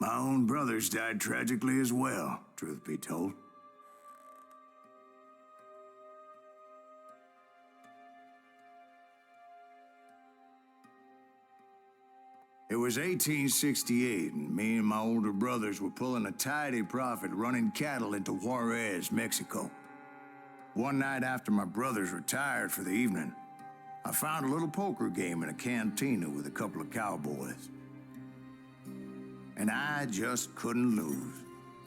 My own brothers died tragically as well, truth be told. It was 1868, and me and my older brothers were pulling a tidy profit running cattle into Juarez, Mexico. One night after my brothers retired for the evening, I found a little poker game in a cantina with a couple of cowboys. And I just couldn't lose.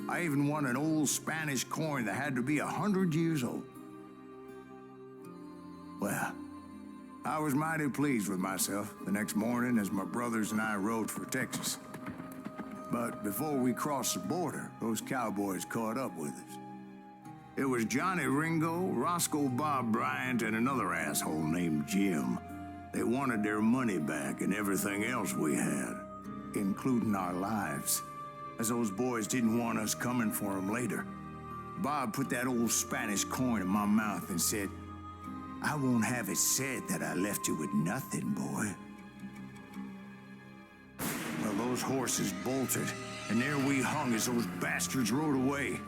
I even won an old Spanish coin that had to be 100 years old. Well, I was mighty pleased with myself the next morning as my brothers and I rode for Texas. But before we crossed the border, those cowboys caught up with us. It was Johnny Ringo, Roscoe Bob Bryant, and another asshole named Jim. They wanted their money back and everything else we had, including our lives, as those boys didn't want us coming for them later. Bob put that old Spanish coin in my mouth and said, "I won't have it said that I left you with nothing, boy." Well, those horses bolted, and there we hung as those bastards rode away.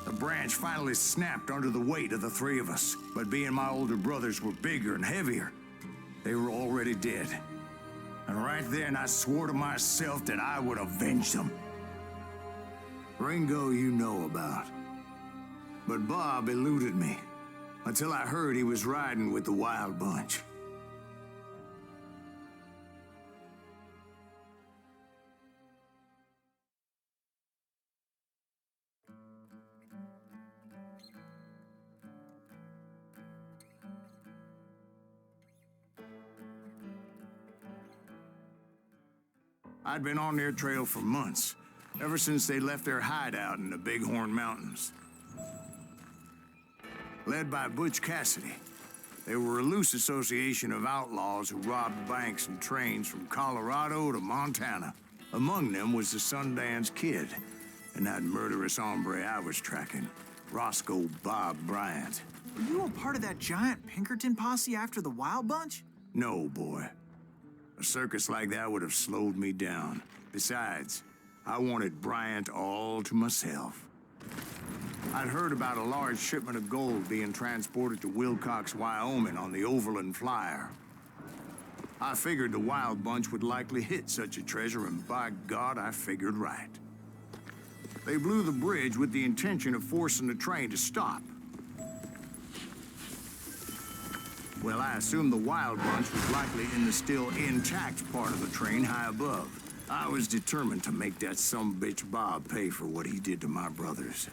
The branch finally snapped under the weight of the three of us, but being my older brothers were bigger and heavier, they were already dead. And right then I swore to myself that I would avenge them. Ringo you know about. But Bob eluded me, until I heard he was riding with the Wild Bunch. I'd been on their trail for months, ever since they left their hideout in the Bighorn Mountains. Led by Butch Cassidy, they were a loose association of outlaws who robbed banks and trains from Colorado to Montana. Among them was the Sundance Kid, and that murderous hombre I was tracking, Roscoe Bob Bryant. Were you a part of that giant Pinkerton posse after the Wild Bunch? No, boy. A circus like that would have slowed me down. Besides, I wanted Bryant all to myself. I'd heard about a large shipment of gold being transported to Wilcox, Wyoming on the Overland Flyer. I figured the Wild Bunch would likely hit such a treasure, and by God, I figured right. They blew the bridge with the intention of forcing the train to stop. Well, I assumed the Wild Bunch was likely in the still intact part of the train high above. I was determined to make that sumbitch Bob pay for what he did to my brothers.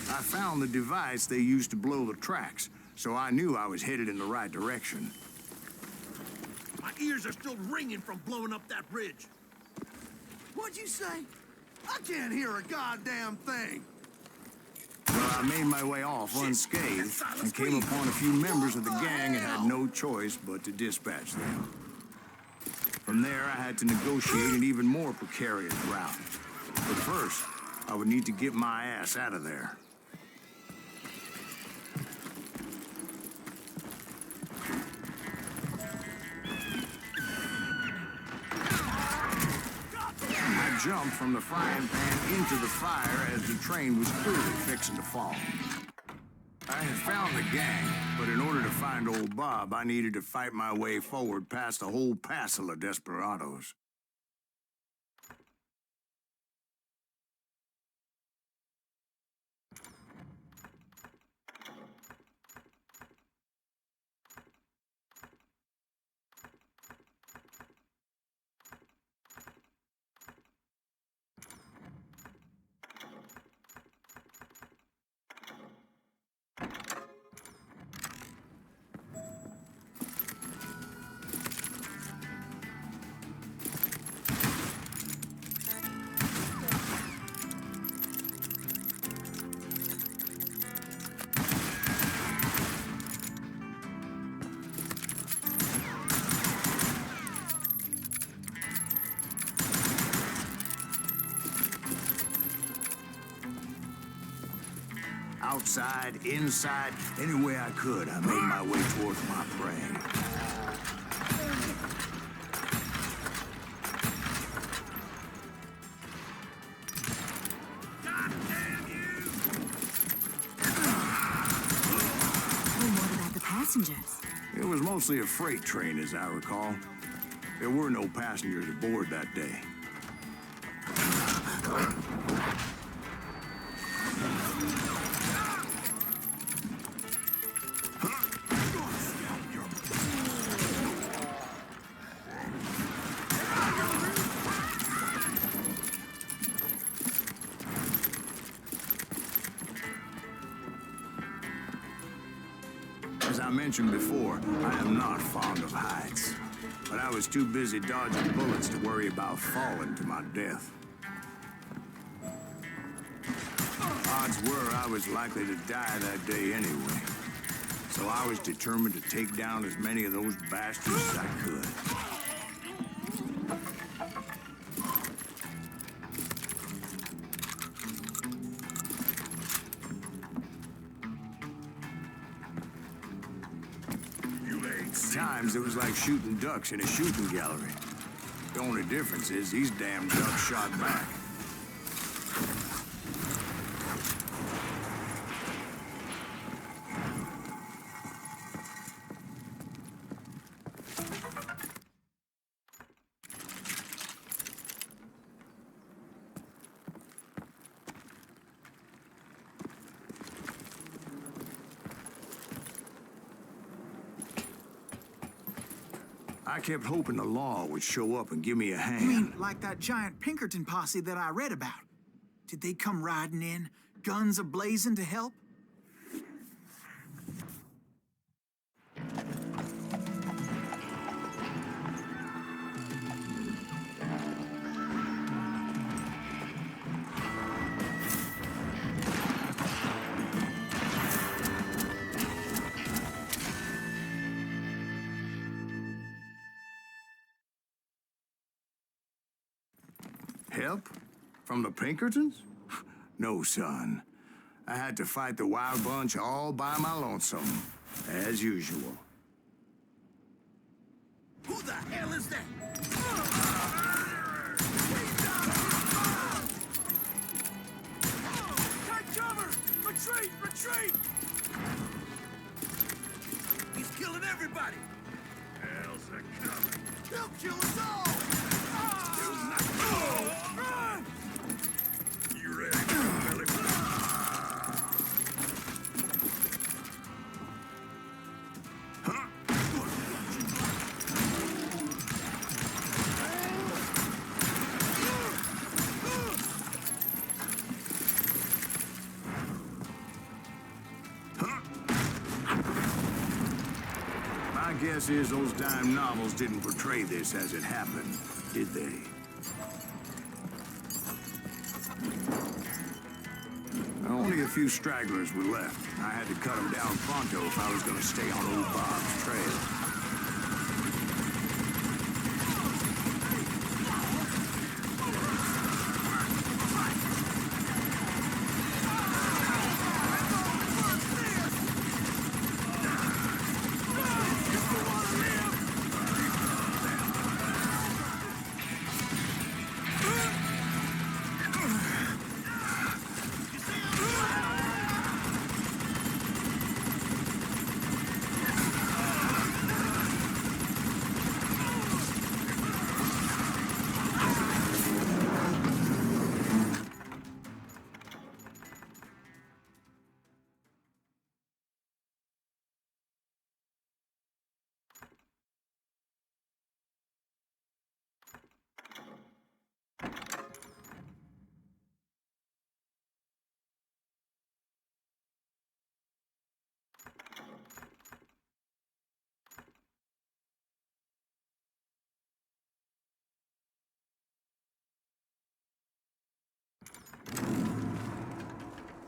I found the device they used to blow the tracks, so I knew I was headed in the right direction. My ears are still ringing from blowing up that ridge. What'd you say? I can't hear a goddamn thing. Well, I made my way off unscathed and came upon a few members of the gang and had no choice but to dispatch them. From there, I had to negotiate an even more precarious route. But first, I would need to get my ass out of there. I jumped from the frying pan into the fire as the train was clearly fixing to fall. I had found the gang, but in order to find old Bob, I needed to fight my way forward past a whole passel of desperados. outside, inside, any way I could, I made my way towards my prey. What about the passengers? It was mostly a freight train, as I recall. There were no passengers aboard that day. As I mentioned before, I am not fond of heights. But I was too busy dodging bullets to worry about falling to my death. Odds were I was likely to die that day anyway. So I was determined to take down as many of those bastards as I could. At times, it was like shooting ducks in a shooting gallery. The only difference is these damn ducks shot back. I kept hoping the law would show up and give me a hand. You mean like that giant Pinkerton posse that I read about? Did they come riding in, guns a-blazing to help? Help? From the Pinkertons? No, son. I had to fight the wild bunch all by my lonesome, as usual. Who the hell is that? Take cover! Retreat! Retreat! He's killing everybody! Hell's a coming! They'll kill us all! Run! You ready for a belly flop? My guess is those dime novels didn't portray this as it happened, did they? Only a few stragglers were left. I had to cut them down pronto if I was going to stay on old Bob's trail.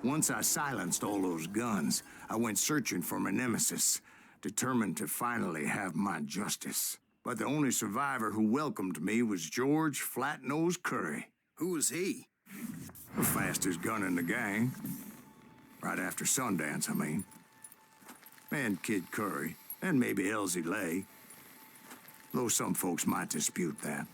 Once I silenced all those guns, I went searching for my nemesis, determined to finally have my justice. But the only survivor who welcomed me was George Flat-Nosed Curry. Who was he? The fastest gun in the gang. Right after Sundance, I mean. And Kid Curry, and maybe Elsie Lay. Though some folks might dispute that.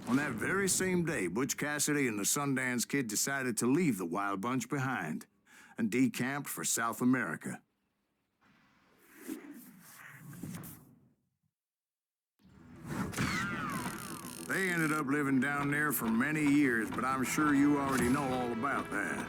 On that very same day, Butch Cassidy and the Sundance Kid decided to leave the Wild Bunch behind and decamped for South America. They ended up living down there for many years, but I'm sure you already know all about that.